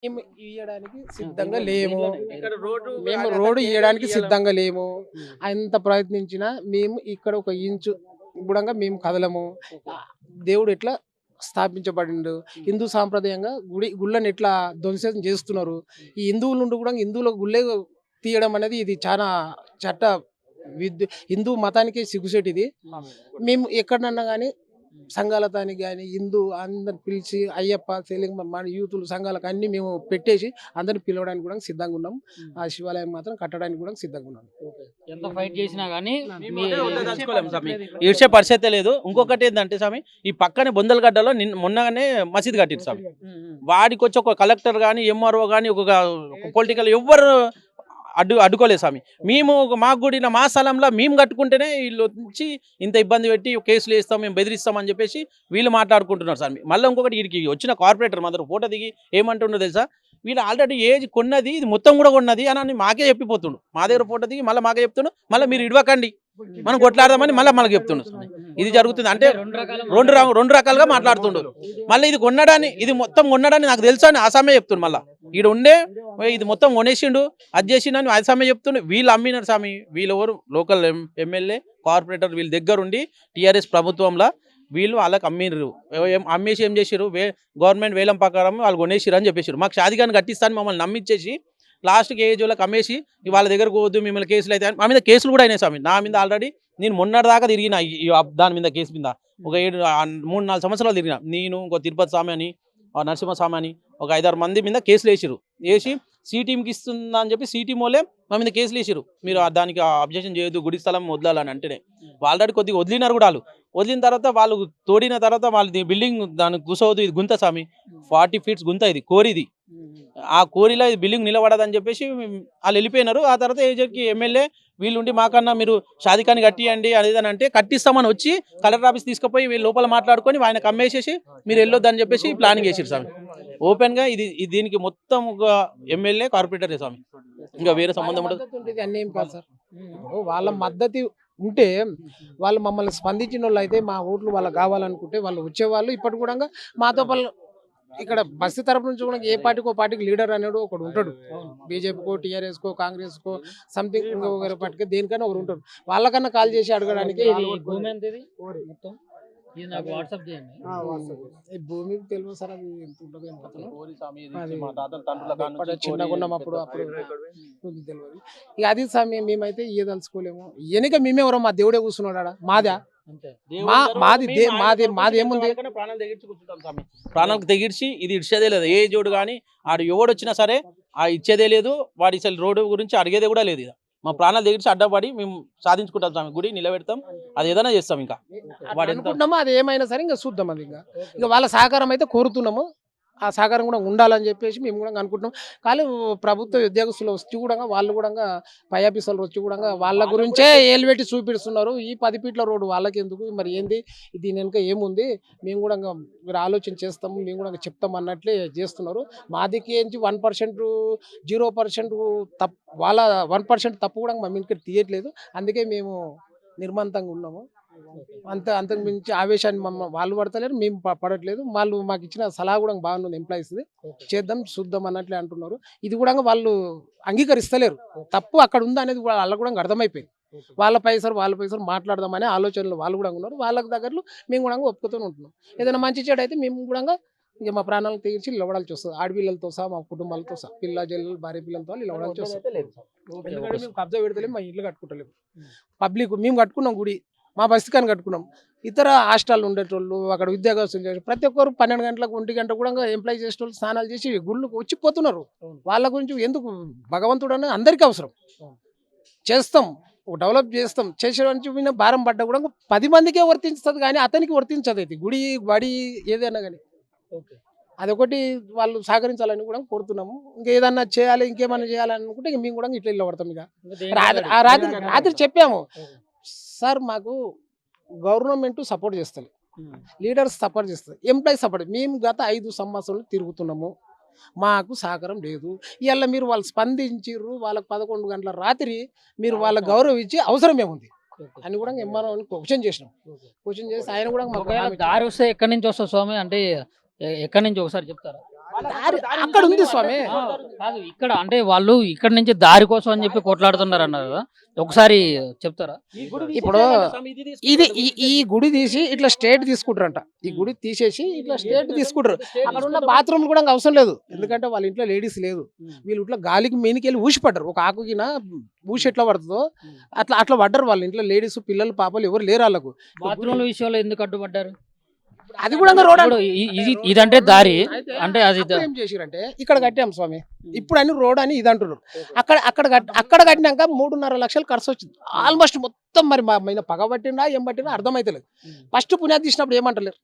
మేము ఇయ్యడానికి సిద్ధంగా లేము. ఇక్కడ రోడ్డు మేము అదంతా రోడ్డు కేంద్రం ఇయ్యడానికి ఇయ్యాల. సిద్ధంగా లేము. హ్మ్. ఎంత ప్రయత్నించినా మేము ఇక్కడ ఒక ఇంచు గూడంగా మేము కదలము. దేవుడు ఎట్లా స్థాపించబడిండు, హిందూ సాంప్రదాయంగా గుళ్ళని ఎట్లా ధ్వంసం చేస్తున్నారు. ఈ హిందువుల నుండి కూడా హిందువుల గుళ్ళే తీయడం అనేది ఇది చాలా చట్ట హిందూ మతానికే సిగ్గుసేటిది. మేము ఎక్కడన్నా కానీ సంఘాలతానికి కానీ హిందూ అందరిని పిలిచి అయ్యప్ప సెలింగ్ మన యూతులు సంఘాలకు అన్ని మేము పెట్టేసి అందరిని పిలవడానికి కూడా సిద్ధంగా ఉన్నాం. ఆ శివాలయం మాత్రం కట్టడానికి కూడా సిద్ధంగా ఉన్నాం. ఎంత ఫైట్ చేసినా గానీ వద్దలుచుకోలేము స్వామి, ఈడ్చే పరిస్థితే లేదు. ఇంకొకటి ఏంటంటే స్వామి, ఈ పక్కనే బొందలగడ్డలో మొన్నగానే మసీద్ కట్టిరు స్వామి. వాడికి వచ్చి ఒక కలెక్టర్ కానీ ఎంఆర్ఓ కానీ ఒక పొలిటికల్ ఎవ్వరు అడ్డుకోలేదు స్వామి. మేము మాకు కూడా మా స్థలంలో మేము కట్టుకుంటేనే వీళ్ళు వచ్చి ఇంత ఇబ్బంది పెట్టి కేసులు వేస్తాం, మేము బెదిరిస్తామని చెప్పేసి వీళ్ళు మాట్లాడుకుంటున్నారు స్వామి. మళ్ళీ ఇంకొకటి వీడికి వచ్చిన కార్పొరేటర్ మాత్రం ఫోటో దిగి ఏమంటుండో తెలుసా, వీళ్ళు ఆల్రెడీ ఏజ్ కొన్నది ఇది మొత్తం కూడా కొన్నది అని మాకే చెప్పిపోతుండు. మా దగ్గర ఫోటో దిగి మళ్ళీ మాకే చెప్తుండు, మళ్ళీ మీరు ఇడవకండి మనం కొట్లాడదామని మళ్ళీ మనకు చెప్తుండు. ఇది జరుగుతుంది అంటే రెండు రకాలుగా మాట్లాడుతుండు. మళ్ళీ ఇది కొన్నడాన్ని ఇది మొత్తం కొన్నడాన్ని నాకు తెలుసా అని ఆసామే చెప్తుండు. మళ్ళీ ఈడ ఉండే ఇది మొత్తం కొనేసిండు అది చేసిండని ఆసామే చెప్తుండు. వీళ్ళు అమ్మినారు స్వామి. వీళ్ళెవరు లోకల్ ఎమ్మెల్యే కార్పొరేటర్ వీళ్ళ దగ్గర ఉండి టీఆర్ఎస్ ప్రభుత్వంలో వీళ్ళు వాళ్ళకి అమ్మిర్రు. అమ్మేసి ఏం చేసిర్రు, గవర్నమెంట్ వేలం ప్రకారం వాళ్ళు కొనేసిరు అని చెప్పేసారు. మాకు షాదీగాని కట్టిస్తాను మమ్మల్ని నమ్మించేసి లాస్ట్కి ఏజ్ వాళ్ళకి అమ్మేసి వాళ్ళ దగ్గరకు పోవద్దు మిమ్మల్ని కేసులు అయితే మా మీద కేసులు కూడా అయినాయి స్వామి. నా మీద ఆల్రెడీ నేను మొన్నటిదాకా తిరిగిన దాని మీద కేసు మీద ఒక 3-4 సంవత్సరాలు తిరిగిన. నేను ఇంకో తిరుపతి స్వామి అని నరసింహస్వామి అని ఒక 5-6 మంది మీద కేసులు వేసిరు. వేసి టీంకి ఇస్తుందా అని చెప్పి టీం వాళ్ళే మా మీద కేసులు వేసిరు. మీరు దానికి అబ్జెక్షన్ చేయొద్దు, గుడి స్థలం వదలాలని అంటేనే ఆల్రెడీ కొద్దిగా వదిలినారు కూడా. వాళ్ళు వదిలిన తర్వాత వాళ్ళు తోడిన తర్వాత వాళ్ళు బిల్డింగ్ దానికి కూసవద్దు, ఇది గుంత స్వామి, 40 ఫీట్స్ గుంత, ఇది కోరిది. ఆ కోరిలో ఇది బిల్డింగ్ నిలబడదని చెప్పేసి వాళ్ళు వెళ్ళిపోయినారు. ఆ తర్వాత ఏజెడ్కి ఎమ్మెల్యే వీళ్ళుండి మాకన్నా మీరు షాదీకాని కట్టియండి అదేదని అంటే కట్టిస్తామని వచ్చి కలెక్టర్ ఆఫీస్ తీసుకుపోయి వీళ్ళు లోపల మాట్లాడుకొని ఆయనకు అమ్మేసేసి మీరు వెళ్ళొద్దని చెప్పేసి ప్లానింగ్ చేసారు స్వామి. ఓపెన్ గా ఇది దీనికి మొత్తం ఒక ఎమ్మెల్యే కార్పొరేటర్ స్వామి, ఇంకా వేరే సంబంధం ఉండదు. అన్నీ ఏం కాదు సార్. వాళ్ళ మద్దతు ఉంటే వాళ్ళు మమ్మల్ని స్పందించిన వాళ్ళు అయితే మా ఓట్లు వాళ్ళకి కావాలనుకుంటే వాళ్ళు వచ్చేవాళ్ళు. ఇప్పటి కూడా మాతో ఇక్కడ బస్సు తరపు నుంచి కూడా ఏ పార్టీకి లీడర్ అనేడు ఒకడు ఉంటాడు. బీజేపీకో టీఆర్ఎస్కో కాంగ్రెస్కో సంథింగ్ ఇంకొక పార్టీకి దేనికైనా ఒకరు ఉంటాడు. వాళ్ళకన్నా కాల్ చేసి అడగడానికి భూమి తెలియదు సార్. అది ఎంత ఉంటుంది చిన్నగా ఉన్నాం అప్పుడు తెలియదు. ఇక అది స్వామి మేమైతే ఇయ్యదలుచుకోలేము. వెనుక మేమెవరో మా దేవుడే కూర్చున్నాడా మాదా మాది ఏముంది. ప్రాణాలకు తెగిడ్చి ఇది ఇచ్చేదే లేదు. ఏ జోడు కానీ ఆడు ఎవడు వచ్చినా సరే ఆ ఇచ్చేదే లేదు. వాడి అసలు రోడ్డు గురించి అడిగేదే కూడా లేదు. ఇక మా ప్రాణాలు తెగిడ్చి అడ్డపడి మేము సాధించుకుంటాం స్వామి. గుడి నిలబెడతాం, అది ఏదైనా చేస్తాం. ఇంకా వాడు అనుకుంటున్నామో అది ఏమైనా సరే ఇంకా చూద్దాం. అది ఇంకా వాళ్ళ సహకారం అయితే కోరుతున్నాము. ఆ సహకారం కూడా ఉండాలని చెప్పేసి మేము కూడా అనుకుంటున్నాం. కానీ ప్రభుత్వ ఉద్యోగస్తులు వచ్చి కూడా వాళ్ళు కూడా పై ఆఫీసర్లు వచ్చి కూడా వాళ్ళ గురించే ఏలు పెట్టి చూపిస్తున్నారు. ఈ 10 ఫీట్ల రోడ్డు వాళ్ళకి ఎందుకు, మరి ఏంది దీని వెనుక ఏముంది, మేము కూడా మీరు ఆలోచన చేస్తాము, మేము కూడా చెప్తాం అన్నట్లే చేస్తున్నారు. మాదికి ఏంటి 1% 0% తప్పు, వాళ్ళ 1% తప్పు కూడా మా ఇంటికి తీయట్లేదు. అందుకే మేము నిర్మంతంగా ఉన్నాము. అంతకు మించి ఆవేశాన్ని వాళ్ళు పడతలేరు, మేము పడట్లేదు. వాళ్ళు మాకు ఇచ్చిన సలహా కూడా బాగుంది. ఎంప్లాయీస్ది చేద్దాం చూద్దాం అన్నట్లే అంటున్నారు. ఇది కూడా వాళ్ళు అంగీకరిస్తలేరు. తప్పు అక్కడ ఉంది అనేది వాళ్ళకు కూడా అర్థమైపోయింది. వాళ్ళ పైసలు మాట్లాడదామనే ఆలోచనలు వాళ్ళు కూడా ఉన్నారు. వాళ్ళకి దగ్గరలో మేము కూడా ఒప్పుకుతూనే ఉంటున్నాం. ఏదైనా మంచి చెడు అయితే మేము కూడా ఇక మా ప్రాణాలను తీర్చి నిలబడాల్సి వస్తుంది. ఆడపిల్లలతో సహా మా కుటుంబాలతో సహా పిల్ల జల్లు భార్య పిల్లలతో నిలబడాల్సి వస్తుంది. ఎందుకంటే మేము కబ్జా పెడతలేము, మా ఇల్లు కట్టుకుంటలేము. పబ్లిక్ మేము కట్టుకున్నాం గుడి, మా బస్తీకాన్ని కట్టుకున్నాం. ఇతర హాస్టల్ ఉండేటోళ్ళు అక్కడ ఉద్యోగస్తులు చేసి ప్రతి ఒక్కరు 12 గంటలకు 1 గంట కూడా ఎంప్లాయ్ చేసేటోళ్ళు స్నానాలు చేసి గుళ్ళకు వచ్చిపోతున్నారు. వాళ్ళ గురించి ఎందుకు, భగవంతుడు అనేది అందరికీ అవసరం. చేస్తాం, డెవలప్ చేస్తాం. చేసేవాడిని భారం పడ్డా కూడా 10 మందికే వర్తించుతుంది కానీ అతనికి వర్తించదు. అయితే గుడి బడి ఏదైనా కానీ అదొకటి వాళ్ళు సహకరించాలని కూడా కోరుతున్నాము. ఇంకేదన్నా చేయాలి, ఇంకేమన్నా చేయాలని అనుకుంటే ఇక మేము కూడా ఇట్లా ఇల్లు పడతాం. ఇక రాత్రి చెప్పాము సార్, మాకు గవర్నమెంట్ సపోర్ట్ చేస్తుంది, లీడర్స్ సపోర్ట్ చేస్తుంది, ఎంప్లాయీస్ సపోర్ట్. మేము గత 5 సంవత్సరాలు తిరుగుతున్నాము, మాకు సహకారం లేదు. ఇవాళ మీరు వాళ్ళు స్పందించిర్రు, వాళ్ళకి 11 గంటల రాత్రి మీరు వాళ్ళకి గౌరవించి అవసరం ఏముంది అని కూడా ఎంఆర్ఓ క్వశ్చన్ చేసినాం. క్వశ్చన్ చేసి ఆయన కూడా దారి వస్తే ఎక్కడి నుంచి వస్తుంది స్వామి, అంటే ఎక్కడి నుంచి ఒకసారి చెప్తారా? దారి అక్కడ ఉంది స్వామి. కాదు ఇక్కడ అంటే వాళ్ళు ఇక్కడ నుంచి దారి కోసం అని చెప్పి కొట్లాడుతున్నారు అన్నారు కదా, ఒకసారి చెప్తారా? ఇప్పుడు ఈ గుడి తీసి ఇట్లా స్టేట్ తీసుకుంటారంట. ఈ గుడి తీసేసి ఇట్లా స్టేట్ తీసుకుంటారు. అక్కడ ఉన్న బాత్రూమ్ కూడా ఇంకా అవసరం లేదు, ఎందుకంటే వాళ్ళ ఇంట్లో లేడీస్ లేదు. వీళ్ళు ఇట్లా గాలికి మీనికి వెళ్ళి ఊసి పడ్డారు. ఒక ఆకుకిన ఊసి ఎట్లా పడుతుందో అట్లా పడ్డారు. వాళ్ళ ఇంట్లో లేడీస్ పిల్లలు పాపలు ఎవరు లేరు వాళ్ళకు. బాత్రూమ్ల విషయంలో ఎందుకు అడ్డుపడ్డారు? అది కూడా రోడ్ ఇప్పుడు ఇదంటే దారి అంటే అది ఏం చేసిరంటే ఇక్కడ కట్టాం స్వామి, ఇప్పుడు అని రోడ్ అని ఇది అంటున్నారు. అక్కడ కట్టినాక 3.5 లక్షలు ఖర్చు వచ్చింది ఆల్మోస్ట్ మొత్తం. మరి మా మీద పగ పట్టిండా ఏం పట్టినా అర్థమైతలేదు. ఫస్ట్ పునాది తీసినప్పుడు ఏమంటలేరు,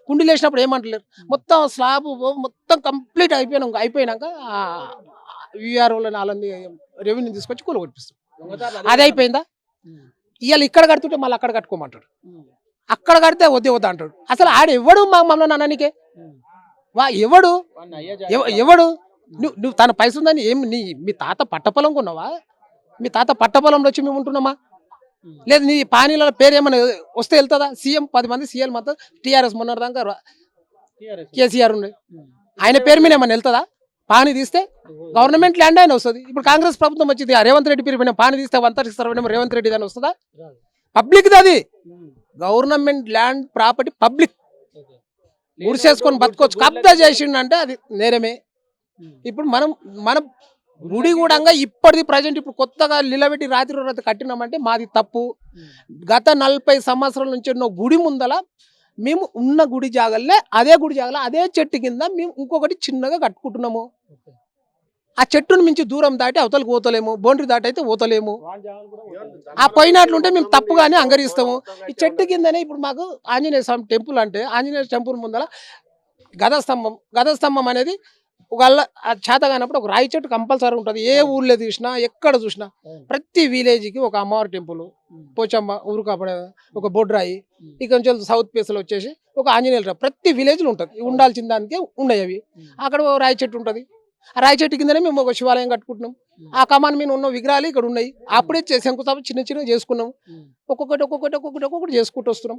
కుండీలు వేసినప్పుడు ఏమంటలేరు. మొత్తం స్లాబ్ మొత్తం కంప్లీట్ అయిపోయినాక విఆర్ఓలని వాళ్ళని రెవెన్యూ తీసుకొచ్చి కూల కొట్టిస్తాం. అది అయిపోయిందా? ఇవాళ ఇక్కడ కడుతుంటే మళ్ళీ అక్కడ కట్టుకోమంటాడు. అక్కడ కడితే వద్దా అంటాడు. అసలు ఆడు ఎవడు మమ్మల్ని అన్నానికే ఎవడు నువ్వు తన పైస ఉందని ఏం మీ తాత పట్టపొలం కొన్నావా? మీ తాత పట్టపొలంలో వచ్చి మేము ఉంటున్నామా? లేదు నీ పానీల పేరు ఏమైనా వస్తే వెళ్తుందా? సీఎం 10 మంది సీఎం మొత్తం టీఆర్ఎస్ మొన్నదాకా కేసీఆర్ ఉన్నాయి, ఆయన పేరు మీద ఏమైనా వెళ్తుందా? పానీ తీస్తే గవర్నమెంట్ ల్యాండ్ అయినా వస్తుంది. ఇప్పుడు కాంగ్రెస్ ప్రభుత్వం వచ్చింది, రేవంత్ రెడ్డి పేరు మీద పానీ తీస్తే 137 రేవంత్ రెడ్డి దాని వస్తుందా? పబ్లిక్ది అది, గవర్నమెంట్ ల్యాండ్ ప్రాపర్టీ పబ్లిక్ ఊరిసేసుకొని బతుకోవచ్చు. కబ్జా చేసిండంటే అది నేరమే. ఇప్పుడు మన గుడి కూడా ఇప్పటిది ప్రజెంట్ ఇప్పుడు కొత్తగా నిలబెట్టి రాత్రి కట్టినామంటే మాది తప్పు. గత 40 సంవత్సరాల నుంచి ఉన్న గుడి ముందల మేము ఉన్న గుడి జాగల్లే అదే గుడి జాగలే అదే చెట్టు కింద మేము ఇంకొకటి చిన్నగా కట్టుకుంటున్నాము. ఆ చెట్టును మించి దూరం దాటి అవతలకు పోతలేము, బౌండరీ దాటి అయితే పోతలేము. ఆ పోయినట్లుంటే మేము తప్పుగానే అంగరిస్తాము. ఈ చెట్టు కిందనే ఇప్పుడు మాకు ఆంజనేయ స్వామి టెంపుల్ అంటే ఆంజనేయ టెంపుల్ ముందర గదస్తంభం అనేది ఒకళ్ళ చేత కానప్పుడు ఒక రాయి చెట్టు కంపల్సరీ ఉంటుంది. ఏ ఊర్లో చూసినా ఎక్కడ చూసినా ప్రతి విలేజ్కి ఒక అమ్మవారి టెంపుల్, పోచమ్మ ఊరు కాపాడే ఒక బొడ్రాయి, ఇక నుంచి సౌత్ ఫేస్లో వచ్చేసి ఒక ఆంజనేయుల ప్రతి విలేజ్లో ఉంటుంది. ఉండాల్సిన దానికే ఉన్నాయి అవి. అక్కడ రాయి చెట్టు ఉంటుంది. ఆ రాయి చెట్టు కిందనే మేము ఒక శివాలయం కట్టుకుంటున్నాం. ఆ కమాన్ మీద ఉన్న విగ్రహాలు ఇక్కడ ఉన్నాయి. అప్పుడే శంకుస్థాపన చిన్న చిన్నగా ఒక్కొక్కటి చేసుకుంటూ వస్తున్నాం.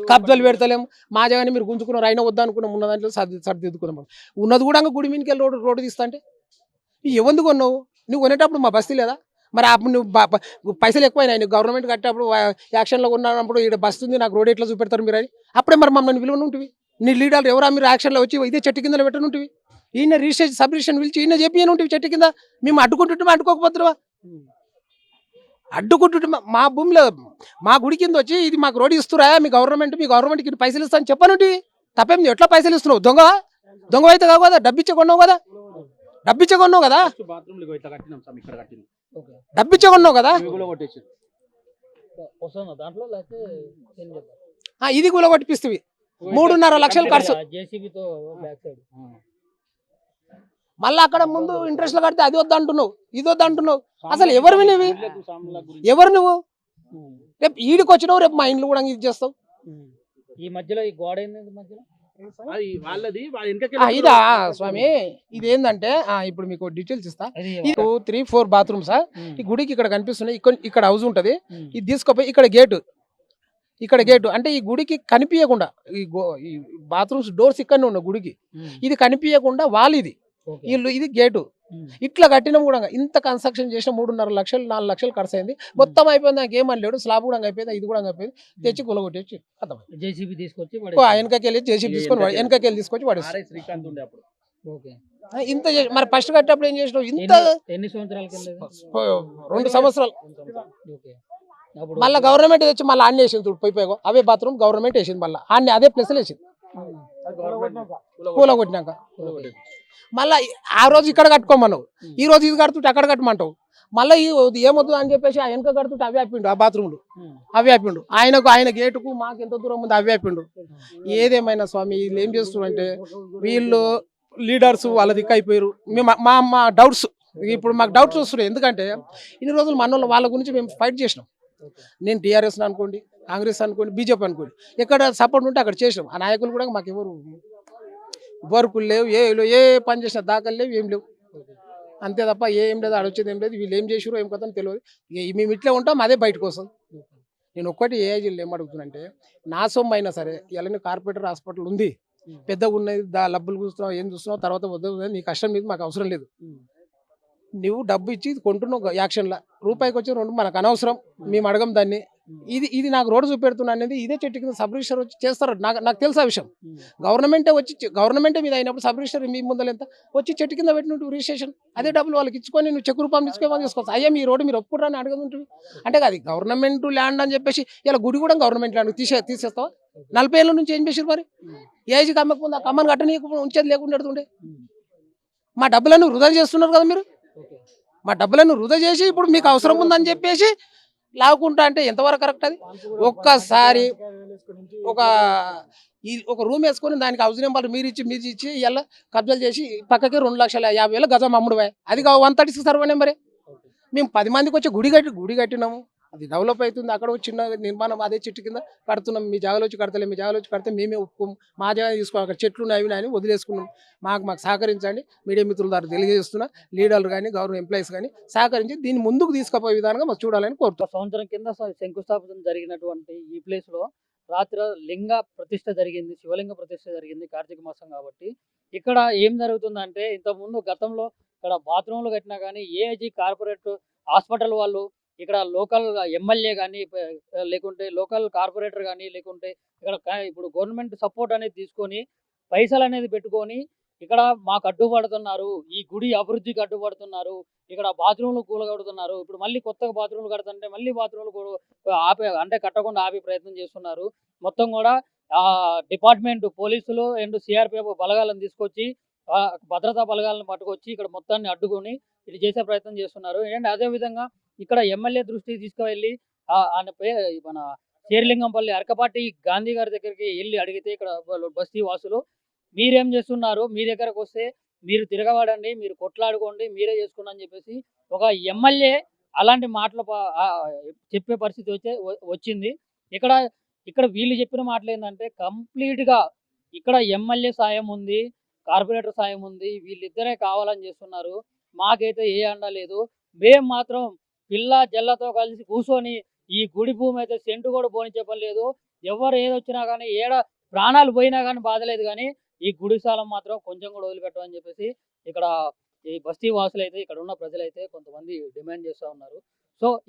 కబ్జాలు పెడతలేము. మా జగాన్ని మీరు గుంజుకున్నారు, అయినా వద్దా అనుకున్నాం. ఉన్న దాంట్లో సర్దిద్దుకున్నాం. ఉన్నది కూడా గుడి మీదకి వెళ్ళి రోడ్డు తీస్తా అంటే ఎవరు కొన్నావు? నువ్వు కొనేటప్పుడు మా బస్తీ లేదా? మరి అప్పుడు నువ్వు పైసలు ఎక్కువైనాయి, నువ్వు గవర్నమెంట్ కట్టేటప్పుడు యాక్షన్లో ఉన్నప్పుడు ఇక్కడ బస్తీ ఉంది, నాకు రోడ్ ఎట్లా చూపెడతారు మీరు అని అప్పుడే మరి మమ్మల్ని విలువను ఉంటుంది. నీ లీడర్లు ఎవరా మీరు యాక్షన్లో వచ్చి ఇదే చెట్టు కింద పెట్టనుంటివి, ఈయన రిజిస్ట్రేషన్ సబ్ రిజిస్ట్రేషన్ పిలిచి ఈయన చెప్పి ఉంటుంది చెట్టు కింద. మేము అడ్డుకుంటుంటే అడ్డుకోకపోతున్నావా? అడ్డుకుంటుంటే మా భూమిలో మా గుడి కింద వచ్చి ఇది మాకు రోడ్ ఇస్తురా మీ గవర్నమెంట్కి పైసలు ఇస్తా అని చెప్పనుంటి. తప్పేం ఎట్లా పైసలు ఇస్తున్నావు? దొంగ అయితే కావు కదా, డబ్బిచ్చే కొన్నావు కదా, డబ్బిచ్చే కొన్నావు కదా. ఇది కూడా కొట్టిపిస్తుంది. 3.5 లక్షలు ఖర్చు. మళ్ళీ అక్కడ ముందు ఇంట్రెస్ట్ కడితే అది వద్దు అంటున్నావు, ఇది వద్దు అంటున్నావు. అసలు ఎవరు నువ్వు? రేపు ఈడికి వచ్చినావు, రేపు మా ఇంట్లో కూడా ఇది చేస్తావు. ఈ మధ్యలో ఈ గోడ ఇదా స్వామి? ఇది ఏంటంటే ఇప్పుడు మీకు డీటెయిల్స్ ఇస్తా. 2, 3, 4 బాత్రూమ్స్ ఈ గుడికి ఇక్కడ కనిపిస్తున్నాయి. ఇక్కడ హౌస్ ఉంటది. ఇది తీసుకోపోయి ఇక్కడ గేటు అంటే ఈ గుడికి కనిపించకుండా ఈ బాత్రూమ్స్ డోర్స్ ఇక్కడనే ఉన్నాయి గుడికి. ఇది కనిపించకుండా వాళ్ళు ఇది గేటు. ఇట్లా కట్టినా కూడా ఇంత కన్స్ట్రక్షన్ చేసిన 3.5 లక్షలు 4 లక్షలు ఖర్చు అయింది. మొత్తం అయిపోయింది. నాకు ఏమనలేడు. స్లాబ్ కూడా అయిపోయింది, ఇది కూడా అయిపోయింది. తెచ్చి కూలగొట్టేసి జేసీబీ తీసుకొచ్చి వెనకకెళ్ళి తీసుకొచ్చి వాడేస్తాడు. ఇంత మరి ఫస్ట్ కట్టేటప్పుడు ఏం చేసినావు? ఇంత ఎన్ని సంవత్సరాల కింద? 2 సంవత్సరాలు. మళ్ళీ గవర్నమెంట్ తెచ్చి మళ్ళీ ఆన్ని వేసింది. పోయిపోయాగో అవే బాత్రూమ్ గవర్నమెంట్ వేసింది. మళ్ళీ ఆన్ని అదే ప్లేస్ వేసింది కూలగొట్టినాక. మళ్ళీ ఆ రోజు ఇక్కడ కట్టుకోమన్నావు, ఈ రోజు ఇది కడుతుంటే అక్కడ కట్టమంటావు. మళ్ళీ ఏమొద్దు అని చెప్పేసి ఆ వెనక కడుతుంటే అవి ఆపిండు. ఆ బాత్రూమ్లు అవి ఆపిండు. ఆయన గేటుకు మాకు ఎంత దూరం ఉంది అవి ఆపిండు. ఏదేమైనా స్వామి వీళ్ళు ఏం చేస్తున్నారంటే వీళ్ళు లీడర్స్ వాళ్ళ దిక్కు అయిపోయారు. మా డౌట్స్ ఇప్పుడు మాకు డౌట్స్ వస్తున్నాయి. ఎందుకంటే ఇన్ని రోజులు మన వాళ్ళ గురించి మేము ఫైట్ చేసినాం. నేను టీఆర్ఎస్ అనుకోండి, కాంగ్రెస్ అనుకోండి, బీజేపీ అనుకోండి, ఎక్కడ సపోర్ట్ ఉంటే అక్కడ చేసినాం. ఆ నాయకులు కూడా మాకు ఎవరు వర్కులు లేవు, ఏ పని చేసిన దాఖలు లేవు, ఏం లేవు. అంతే తప్ప ఏం లేదు, అడొచ్చేది ఏం లేదు. వీళ్ళు ఏం చేసారో ఏం కథ తెలియదు. మేము ఇట్లా ఉంటాం, అదే బయటకు వస్తుంది. నేను ఒక్కటి ఏజీలు ఏం అడుగుతున్నానంటే, నా సొమ్ము అయినా సరే ఇలా కార్పొరేటర్ హాస్పిటల్ ఉంది, పెద్దగా ఉన్నది డబ్బులు చూస్తున్నావు ఏం చూస్తున్నావు తర్వాత వద్దు నీ కష్టం మీద మాకు అవసరం లేదు. నువ్వు డబ్బు ఇచ్చి ఇది కొంటున్నావు యాక్షన్లో రూపాయికి వచ్చి 2 మనకు అనవసరం, మేము అడగం దాన్ని. ఇది నాకు రోడ్డు చూపెడుతున్నా అనేది ఇదే చెట్టు కింద సబ్ రిజిస్టర్ వచ్చి చేస్తారు. నాకు తెలుసు ఆ విషయం. గవర్నమెంటే మీద అయినప్పుడు సబ్ రిజిస్టర్ మీ ముందర ఎంత వచ్చి చెట్టు కింద పెట్టినట్టు రిజిస్ట్రేషన్ అదే డబ్బులు వాళ్ళకి ఇచ్చుకొని నువ్వు చెక్ రూపం తీసుకోమని తీసుకోవచ్చు. అయ్యా మీ రోడ్డు మీరు ఒప్పుకుంటారని అడగదుంటుంది అంటే అది గవర్నమెంట్ ల్యాండ్ అని చెప్పేసి ఇలా గుడి కూడా గవర్నమెంట్ ల్యాండ్ తీసేస్తావా? 40 ఏళ్ళ నుంచి ఏం చేసారు మరి? ఏజ్కి అమ్మకముందు ఆ కమ్మని కట్టనీయకుండా ఉంచేది లేకుండా పెడుతుండే. మా డబ్బులను వృధా చేస్తున్నారు కదా మీరు. మా డబ్బులను వృధా చేసి ఇప్పుడు మీకు అవసరం ఉందని చెప్పేసి లాక్కుంటా అంటే ఎంతవరకు కరెక్ట్ అది? ఒక్కసారి ఒక రూమ్ వేసుకొని దానికి హౌస్ నెంబర్ మీరు ఇచ్చి ఇలా కబ్జాలు చేసి పక్కకి 2,50,000 గజం అమ్ముడు పోయి అది 136 సర్వే నెంబరే. మేము 10 మందికి వచ్చి గుడి కట్టినాము, అది డెవలప్ అవుతుంది. అక్కడ చిన్న నిర్మాణం అదే చెట్టు కింద కడుతున్నాం. మీ జాగాలో వచ్చి కడతలే, మీ జాగాలో వచ్చి కడితే మేమే ఒప్పుకోము, మా జాగా తీసుకోవాలి, అక్కడ చెట్లు ఉన్నాయి అవి అని వదిలేసుకున్నాం. మాకు సహకరించండి. మీడియా మిత్రుల ద్వారా తెలియజేస్తున్నా, లీడర్లు కానీ గవర్నమెంట్ ఎంప్లాయీస్ కానీ సహకరించి దీన్ని ముందుకు తీసుకుపోయే విధానంగా మాకు చూడాలని కోరుతున్నాం. సంవత్సరం కింద శంకుస్థాపన జరిగినటువంటి ఈ ప్లేస్ లో రాత్రి లింగ ప్రతిష్ఠ జరిగింది, శివలింగ ప్రతిష్ఠ జరిగింది కార్తీక మాసం కాబట్టి. ఇక్కడ ఏం జరుగుతుందంటే ఇంతకుముందు గతంలో ఇక్కడ బాత్రూమ్లు కట్టినా కానీ ఏఐజీ కార్పొరేట్ హాస్పిటల్ వాళ్ళు ఇక్కడ లోకల్ ఎమ్మెల్యే కానీ లేకుంటే లోకల్ కార్పొరేటర్ కానీ లేకుంటే ఇక్కడ ఇప్పుడు గవర్నమెంట్ సపోర్ట్ అనేది తీసుకొని పైసలు అనేది పెట్టుకొని ఇక్కడ మాకు అడ్డుపడుతున్నారు, ఈ గుడి అభివృద్ధికి అడ్డుపడుతున్నారు, ఇక్కడ బాత్రూమ్లు కూలగొడుతున్నారు. ఇప్పుడు మళ్ళీ కొత్తగా బాత్రూమ్లు కడుతుంటే మళ్ళీ బాత్రూమ్లు అంటే కట్టకుండా ఆపే ప్రయత్నం చేస్తున్నారు. మొత్తం కూడా డిపార్ట్మెంట్ పోలీసులు అండ్ సిఆర్పిఎఫ్ బలగాలను తీసుకొచ్చి భద్రతా బలగాలను పట్టుకొచ్చి ఇక్కడ మొత్తాన్ని అడ్డుకొని ఇది చేసే ప్రయత్నం చేస్తున్నారు. అండ్ అదేవిధంగా ఇక్కడ ఎమ్మెల్యే దృష్టికి తీసుకువెళ్ళి ఆయన మన శేర్లింగంపల్లి అరకపాటి గాంధీ గారి దగ్గరికి వెళ్ళి అడిగితే ఇక్కడ బస్తీ వాసులు మీరేం చేస్తున్నారు, మీ దగ్గరకు వస్తే మీరు తిరగబడండి, మీరు కొట్లాడుకోండి, మీరే చేసుకోండి అని చెప్పేసి ఒక ఎమ్మెల్యే అలాంటి మాటలు చెప్పే పరిస్థితి వచ్చింది. ఇక్కడ వీళ్ళు చెప్పిన మాటలు ఏంటంటే కంప్లీట్గా ఇక్కడ ఎమ్మెల్యే సాయం ఉంది, కార్పొరేటర్ సాయం ఉంది, వీళ్ళిద్దరే కావాలని చేస్తున్నారు. మాకైతే ఏ అండ లేదు. మేము మాత్రం పిల్ల జల్లతో కలిసి కూర్చొని ఈ గుడి భూమి అయితే సెంటు కూడా పోని చెప్పలేదు. ఎవరు ఏదొచ్చినా కానీ ప్రాణాలు పోయినా కానీ బాధలేదు, కానీ ఈ గుడి స్థలం మాత్రం కొంచెం కూడా వదిలిపెట్టమని చెప్పేసి ఇక్కడ ఈ బస్తీ వాసులు అయితే ఇక్కడ ఉన్న ప్రజలైతే కొంతమంది డిమాండ్ చేస్తూ ఉన్నారు. సో